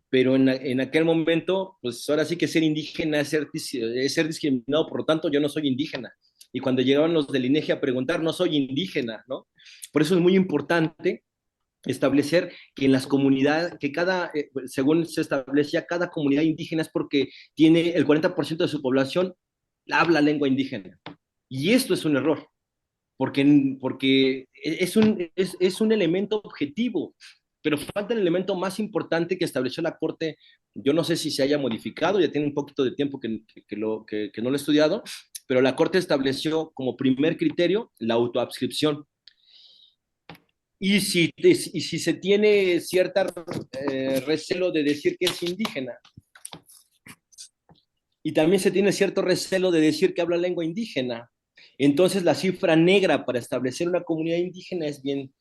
Pero en aquel momento, pues ahora sí que ser indígena es ser discriminado, por lo tanto yo no soy indígena. Y cuando llegaban los del INEGI a preguntar, no soy indígena, ¿no? Por eso es muy importante establecer que en las comunidades, que según se establecía, cada comunidad indígena es porque tiene el 40% de su población habla lengua indígena. Y esto es un error, porque es un elemento objetivo, pero falta el elemento más importante que estableció la Corte. Yo no sé si se haya modificado, ya tiene un poquito de tiempo que no lo he estudiado, pero la Corte estableció como primer criterio la autoadscripción. Y si se tiene cierta recelo de decir que es indígena, y también se tiene cierto recelo de decir que habla lengua indígena, entonces la cifra negra para establecer una comunidad indígena es bien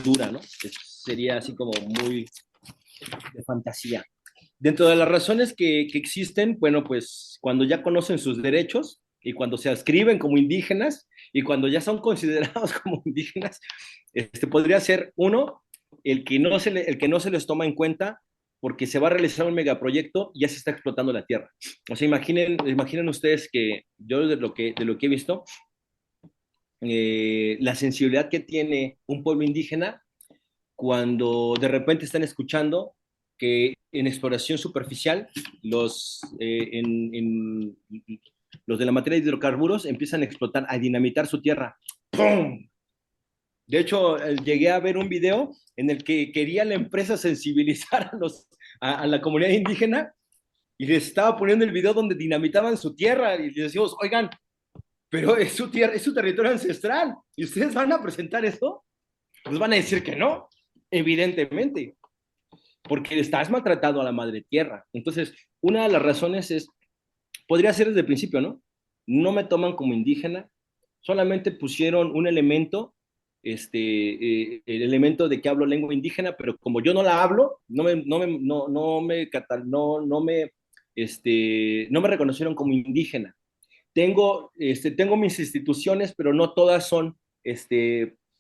dura, ¿no? Sería así como muy de fantasía. Dentro de las razones que existen, bueno, pues cuando ya conocen sus derechos y cuando se adscriben como indígenas y cuando ya son considerados como indígenas, podría ser uno, el que no se les toma en cuenta porque se va a realizar un megaproyecto y ya se está explotando la tierra. O sea, imaginen ustedes que yo de lo que he visto, la sensibilidad que tiene un pueblo indígena cuando de repente están escuchando que en exploración superficial los de la materia de hidrocarburos empiezan a explotar, a dinamitar su tierra. ¡Pum! De hecho, llegué a ver un video en el que quería la empresa sensibilizar a la comunidad indígena y les estaba poniendo el video donde dinamitaban su tierra y les decíamos, oigan, pero es su tierra, es su territorio ancestral y ustedes van a presentar esto, pues van a decir que no, evidentemente, porque estás maltratando a la madre tierra. Entonces, una de las razones podría ser desde el principio, ¿no? No me toman como indígena, solamente pusieron un elemento, el elemento de que hablo lengua indígena, pero como yo no la hablo, no me reconocieron como indígena. Tengo mis instituciones, pero no todas son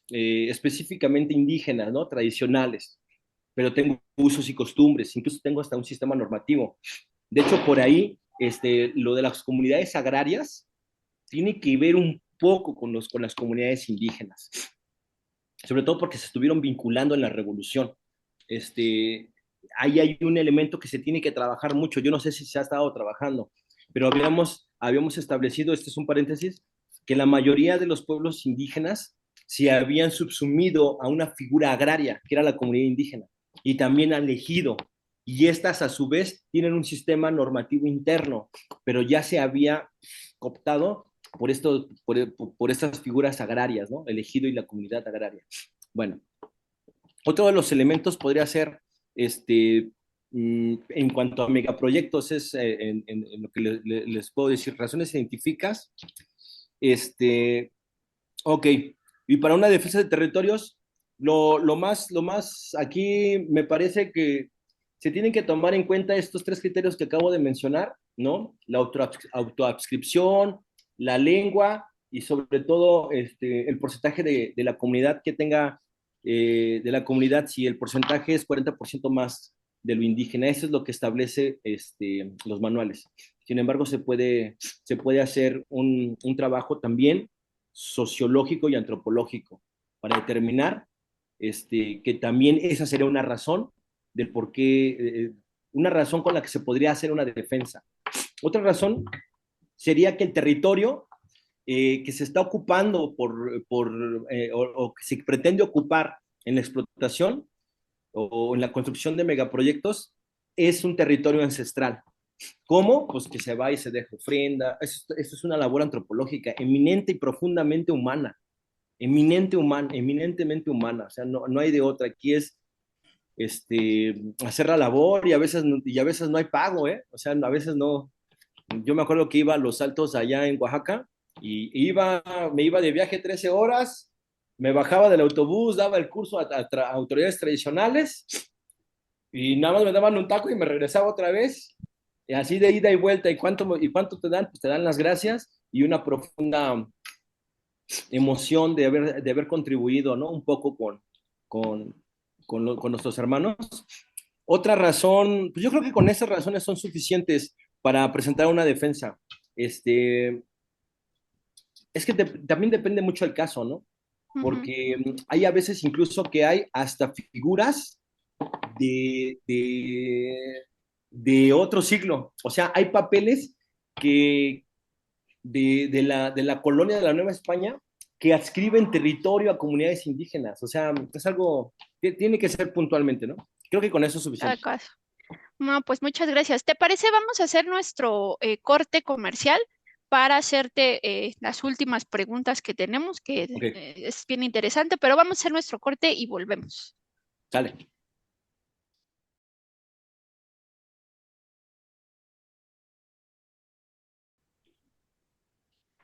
específicamente indígenas, ¿no? Tradicionales, pero tengo usos y costumbres, incluso tengo hasta un sistema normativo. De hecho, por ahí, lo de las comunidades agrarias tiene que ver un poco con las comunidades indígenas, sobre todo porque se estuvieron vinculando en la revolución. Ahí hay un elemento que se tiene que trabajar mucho. Yo no sé si se ha estado trabajando, pero habíamos establecido, este es un paréntesis, que la mayoría de los pueblos indígenas se habían subsumido a una figura agraria, que era la comunidad indígena, y también al ejido. Y estas, a su vez, tienen un sistema normativo interno, pero ya se había cooptado por estas figuras agrarias, ¿no? El ejido y la comunidad agraria. Bueno, otro de los elementos podría ser, en cuanto a megaproyectos, es en lo que les puedo decir, razones científicas, ok, y para una defensa de territorios, lo más aquí me parece que se tienen que tomar en cuenta estos tres criterios que acabo de mencionar, ¿no? La autoadscripción, la lengua y sobre todo el porcentaje de la comunidad que tenga, de la comunidad, si el porcentaje es 40% más de lo indígena. Eso es lo que establece los manuales. Sin embargo, se puede hacer un trabajo también sociológico y antropológico para determinar que también esa sería una razón del por qué, una razón con la que se podría hacer una defensa. Otra razón sería que el territorio que se está ocupando o que se pretende ocupar en la explotación o en la construcción de megaproyectos es un territorio ancestral. ¿Cómo? Pues que se va y se deja ofrenda. Esto es una labor antropológica eminente y profundamente humana. Eminentemente humana. O sea, no hay de otra. Aquí es hacer la labor y a veces no hay pago, ¿eh? O sea, a veces no. Yo me acuerdo que iba a los Altos allá en Oaxaca y me iba de viaje 13 horas, me bajaba del autobús, daba el curso a autoridades tradicionales y nada más me daban un taco y me regresaba otra vez. Y así de ida y vuelta. ¿Y cuánto te dan? Pues te dan las gracias y una profunda emoción de haber contribuido, ¿no? Un poco con, con nuestros hermanos. Otra razón, pues yo creo que con esas razones son suficientes para presentar una defensa. Es que también depende mucho del caso, ¿no? Ujú. Porque hay a veces incluso que hay hasta figuras de, de, de otro siglo. O sea, hay papeles que de la colonia de la Nueva España que adscriben territorio a comunidades indígenas. O sea, es algo que tiene que ser puntualmente, ¿no? Creo que con eso es Cada suficiente. caso. No, pues muchas gracias. ¿Te parece? Vamos a hacer nuestro corte comercial para hacerte las últimas preguntas que tenemos, que Ok, es bien interesante, pero vamos a hacer nuestro corte y volvemos. sale.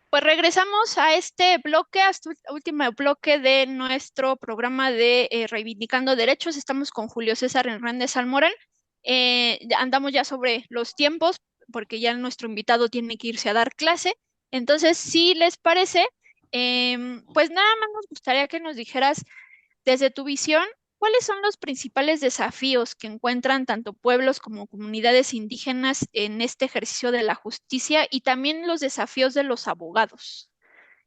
Pues regresamos a este bloque, a este último bloque de nuestro programa de Reivindicando Derechos. Estamos con Julio César Hernández Almorán. Andamos ya sobre los tiempos, porque ya nuestro invitado tiene que irse a dar clase. Entonces, si les parece, pues nada más nos gustaría que nos dijeras desde tu visión, ¿cuáles son los principales desafíos que encuentran tanto pueblos como comunidades indígenas en este ejercicio de la justicia y también los desafíos de los abogados?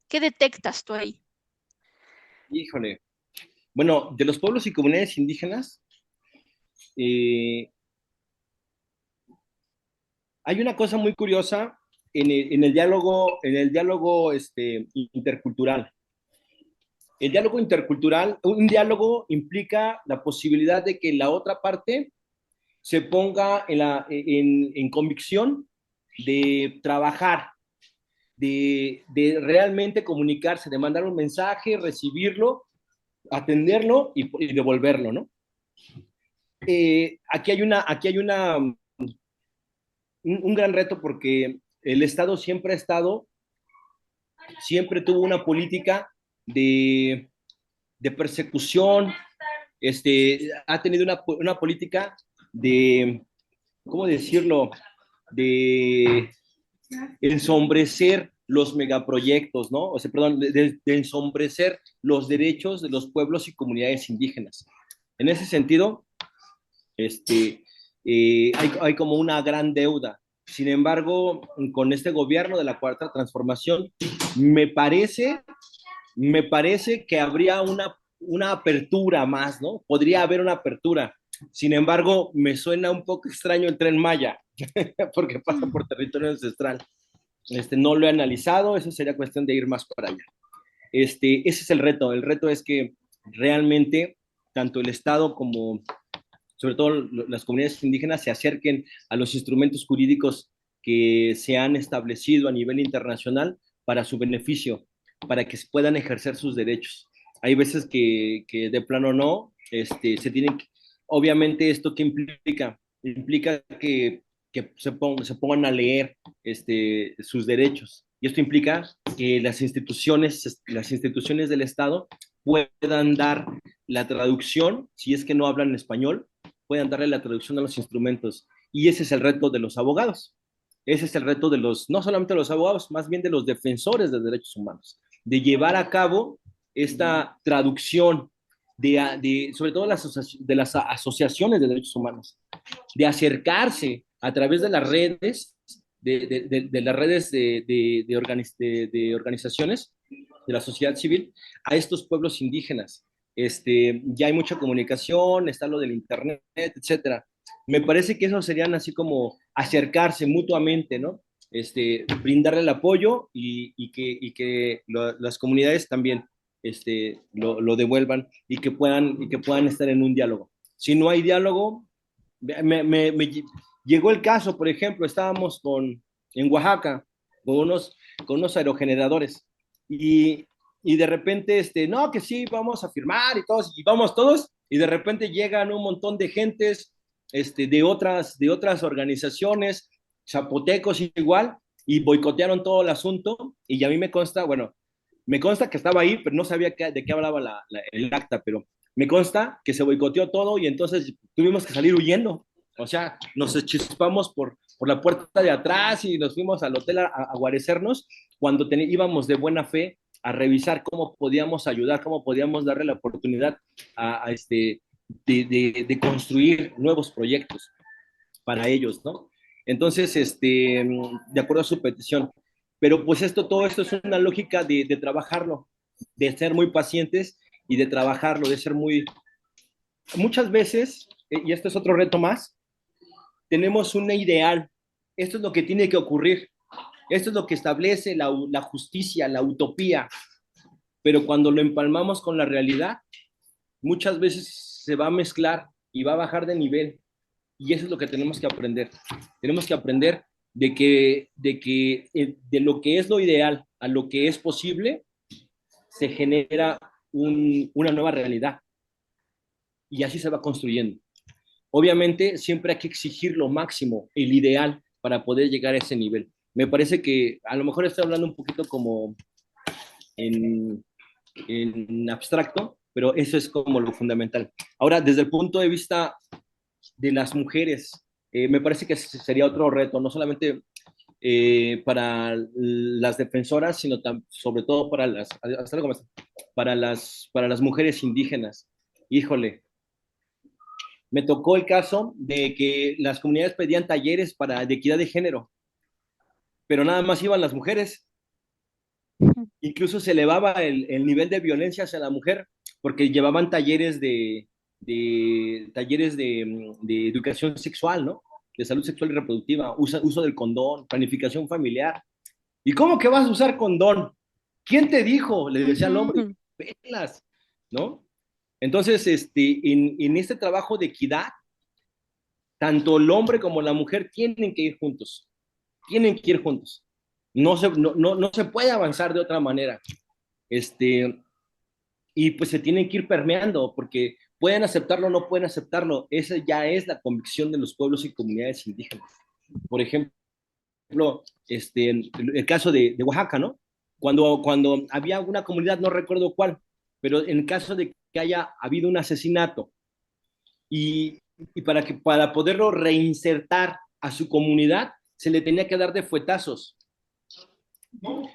¿Qué detectas tú ahí? Híjole. Bueno, de los pueblos y comunidades indígenas, eh, hay una cosa muy curiosa en el diálogo intercultural. El diálogo intercultural, un diálogo implica la posibilidad de que la otra parte se ponga en convicción de trabajar, de realmente comunicarse, de mandar un mensaje, recibirlo, atenderlo y devolverlo, ¿no? Aquí hay un gran reto porque el Estado siempre tuvo una política de, de persecución, ha tenido una política de, ¿cómo decirlo? De ensombrecer los megaproyectos, ¿no? O sea, perdón, de ensombrecer los derechos de los pueblos y comunidades indígenas. En ese sentido, hay como una gran deuda. Sin embargo, con este gobierno de la Cuarta Transformación, me parece, me parece que habría una apertura más, ¿no? Podría haber una apertura. Sin embargo, me suena un poco extraño el Tren Maya, porque pasa Mm. por territorio ancestral. No lo he analizado, eso sería cuestión de ir más para allá. Ese es el reto. El reto es que realmente tanto el Estado como sobre todo las comunidades indígenas se acerquen a los instrumentos jurídicos que se han establecido a nivel internacional para su beneficio, para que puedan ejercer sus derechos. Hay veces que de plano no, se tienen, obviamente esto que implica que se pongan a leer sus derechos. Y esto implica que las instituciones del Estado puedan dar la traducción, si es que no hablan español, puedan darle la traducción a los instrumentos. Y ese es el reto de los abogados. Ese es el reto no solamente de los abogados, más bien de los defensores de derechos humanos, de llevar a cabo esta traducción sobre todo de las asociaciones de derechos humanos, de acercarse a través de las redes, de las redes de organizaciones de la sociedad civil a estos pueblos indígenas. Ya hay mucha comunicación, está lo del internet, etcétera. Me parece que eso serían así como acercarse mutuamente, ¿no? Brindarle el apoyo y que las comunidades también lo devuelvan y que puedan estar en un diálogo. Si no hay diálogo, me llegó el caso, por ejemplo, estábamos en Oaxaca con unos aerogeneradores y de repente, no, que sí, vamos a firmar y vamos todos, y de repente llegan un montón de gentes de otras organizaciones, zapotecos igual, y boicotearon todo el asunto, y a mí me consta que estaba ahí, pero no sabía de qué hablaba el acta, pero me consta que se boicoteó todo y entonces tuvimos que salir huyendo. O sea, nos chispamos por la puerta de atrás y nos fuimos al hotel a guarecernos cuando íbamos de buena fe a revisar cómo podíamos ayudar, cómo podíamos darle la oportunidad de construir nuevos proyectos para ellos, ¿no? Entonces, de acuerdo a su petición. Pero pues todo esto es una lógica de trabajarlo, de ser muy pacientes y de trabajarlo, de ser muchas veces, y esto es otro reto más, tenemos un ideal, esto es lo que tiene que ocurrir, esto es lo que establece la justicia, la utopía, pero cuando lo empalmamos con la realidad, muchas veces se va a mezclar y va a bajar de nivel. Y eso es lo que tenemos que aprender. Tenemos que aprender de lo que es lo ideal a lo que es posible, se genera una nueva realidad. Y así se va construyendo. Obviamente, siempre hay que exigir lo máximo, el ideal, para poder llegar a ese nivel. Me parece que a lo mejor estoy hablando un poquito como en abstracto, pero eso es como lo fundamental. Ahora, desde el punto de vista de las mujeres, me parece que sería otro reto, no solamente para las defensoras, sino sobre todo para las mujeres indígenas. Híjole, me tocó el caso de que las comunidades pedían talleres de equidad de género, pero nada más iban las mujeres. Incluso se elevaba el nivel de violencia hacia la mujer porque llevaban talleres de educación sexual, ¿no? De salud sexual y reproductiva, uso del condón, planificación familiar. ¿Y cómo que vas a usar condón? ¿Quién te dijo? Le decía al hombre, velas, ¿no? Entonces, en este trabajo de equidad, tanto el hombre como la mujer tienen que ir juntos, tienen que ir juntos. No se puede avanzar de otra manera. Y pues se tienen que ir permeando, porque pueden aceptarlo o no pueden aceptarlo. Esa ya es la convicción de los pueblos y comunidades indígenas. Por ejemplo, el caso de Oaxaca, ¿no? Cuando había una comunidad, no recuerdo cuál, pero en caso de que haya habido un asesinato y para poderlo reinsertar a su comunidad, se le tenía que dar de fuetazos.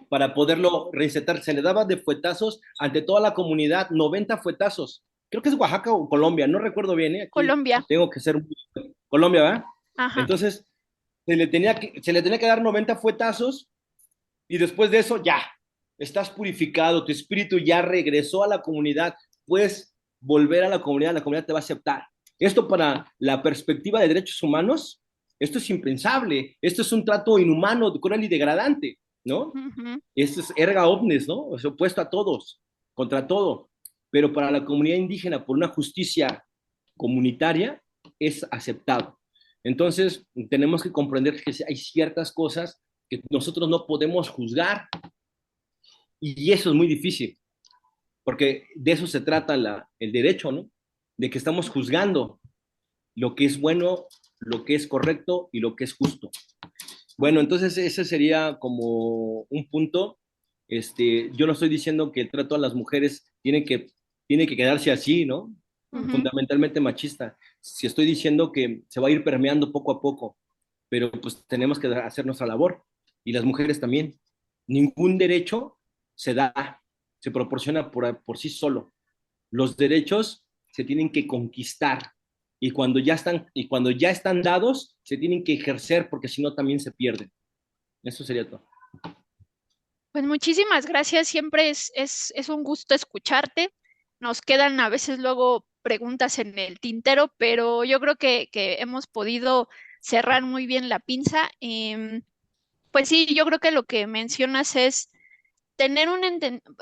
Para poderlo reinsertar, se le daba de fuetazos ante toda la comunidad, 90 fuetazos. Creo que es Oaxaca o Colombia, no recuerdo bien, ¿eh? Aquí Colombia. tengo que ser Colombia, ¿verdad? Ajá. Entonces, se le tenía que dar 90 fuetazos y después de eso ya, estás purificado, tu espíritu ya regresó a la comunidad, puedes volver a la comunidad te va a aceptar. Esto para la perspectiva de derechos humanos, esto es impensable, esto es un trato inhumano, cruel y degradante, ¿no? Esto es erga omnes, ¿no? Es opuesto a todos, contra todo. Pero para la comunidad indígena, por una justicia comunitaria, es aceptado. Entonces, tenemos que comprender que hay ciertas cosas que nosotros no podemos juzgar, y eso es muy difícil, porque de eso se trata el derecho, ¿no? De que estamos juzgando lo que es bueno, lo que es correcto y lo que es justo. Bueno, entonces ese sería como un punto. Yo no estoy diciendo que el trato a las mujeres tiene que quedarse así, ¿no? Fundamentalmente machista. Si estoy diciendo que se va a ir permeando poco a poco, pero pues tenemos que hacer nuestra labor. Y las mujeres también. Ningún derecho se da, se proporciona por sí solo. Los derechos se tienen que conquistar y cuando ya están dados, se tienen que ejercer porque si no también se pierden. Eso sería todo. Pues muchísimas gracias, siempre es un gusto escucharte. Nos quedan a veces luego preguntas en el tintero, pero yo creo que hemos podido cerrar muy bien la pinza. Pues sí, yo creo que lo que mencionas es tener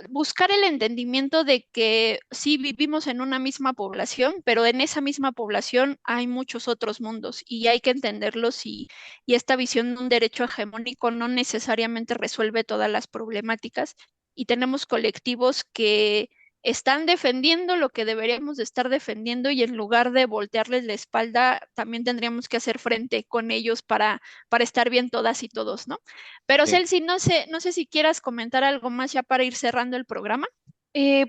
buscar el entendimiento de que sí vivimos en una misma población, pero en esa misma población hay muchos otros mundos y hay que entenderlos y esta visión de un derecho hegemónico no necesariamente resuelve todas las problemáticas y tenemos colectivos que están defendiendo lo que deberíamos de estar defendiendo y en lugar de voltearles la espalda, también tendríamos que hacer frente con ellos para estar bien todas y todos, ¿no? Pero Sí. Celsi, no sé si quieras comentar algo más ya para ir cerrando el programa.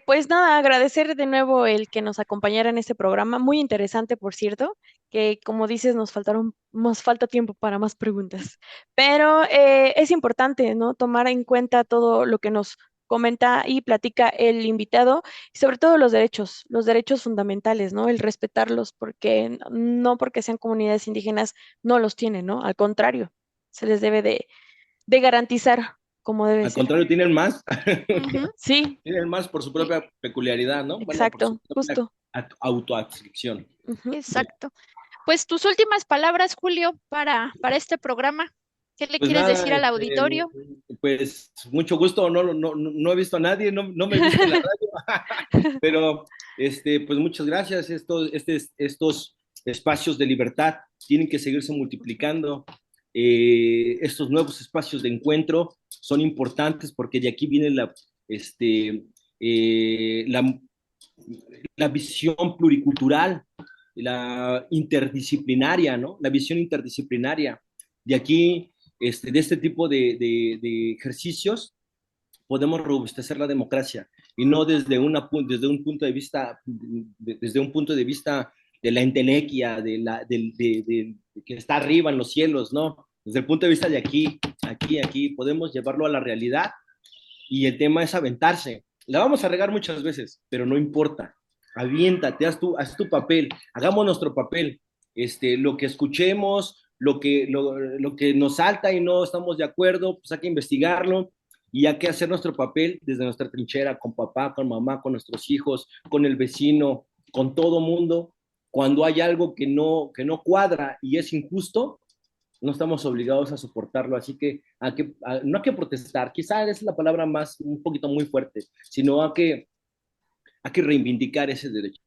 Pues nada, agradecer de nuevo el que nos acompañara en este programa, muy interesante, por cierto, que como dices, nos falta tiempo para más preguntas, pero es importante, ¿no? Tomar en cuenta todo lo que nos comenta y platica el invitado, y sobre todo los derechos fundamentales, ¿no? El respetarlos, porque no porque sean comunidades indígenas no los tienen, ¿no? Al contrario, se les debe de garantizar como debe Al ser. contrario, tienen más, Ujú, Sí, tienen más por su propia peculiaridad, ¿no? Bueno, por su exacto, propia justo. autoadscripción. Ujú. Sí. exacto. Pues tus últimas palabras, Julio, para este programa. ¿Qué le Pues quieres decir nada, al auditorio? pues mucho gusto, no he visto a nadie, no me he visto en la radio, pero pues muchas gracias. Estos espacios de libertad tienen que seguirse multiplicando. Estos nuevos espacios de encuentro son importantes porque de aquí viene la, la visión pluricultural, la interdisciplinaria, ¿no? La visión interdisciplinaria. De aquí, de este tipo de ejercicios, podemos robustecer la democracia y no desde un punto de vista, desde un punto de vista de la entelequia, de que está arriba en los cielos, ¿no? Desde el punto de vista de aquí, podemos llevarlo a la realidad y el tema es aventarse. La vamos a regar muchas veces, pero no importa. Aviéntate, haz tu papel, hagamos nuestro papel. Lo que escuchemos, lo que nos salta y no estamos de acuerdo, pues hay que investigarlo y hay que hacer nuestro papel desde nuestra trinchera, con papá, con mamá, con nuestros hijos, con el vecino, con todo mundo. Cuando hay algo que no cuadra y es injusto, no estamos obligados a soportarlo, así que, no hay que protestar, quizás es la palabra más, un poquito muy fuerte, sino hay que reivindicar ese derecho,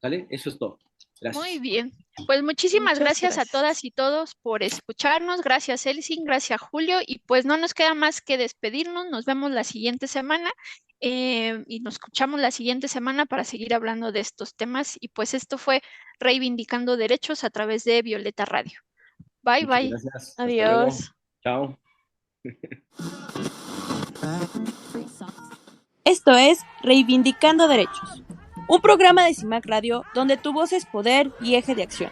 ¿vale? Eso es todo. Muy Gracias. bien. Pues muchísimas Muchas gracias a gracias. todas y todos por escucharnos. Gracias, Elsin. Gracias, Julio. Y pues no nos queda más que despedirnos. Nos vemos la siguiente semana y nos escuchamos la siguiente semana para seguir hablando de estos temas. Y pues esto fue Reivindicando Derechos a través de Violeta Radio. Bye, Muchas bye. gracias. Hasta luego. Adiós. Chao. Esto es Reivindicando Derechos, un programa de CIMAC Radio donde tu voz es poder y eje de acción.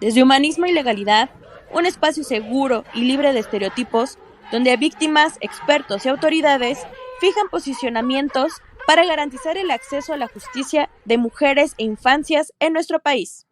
Desde humanismo y legalidad, un espacio seguro y libre de estereotipos, donde víctimas, expertos y autoridades fijan posicionamientos para garantizar el acceso a la justicia de mujeres e infancias en nuestro país.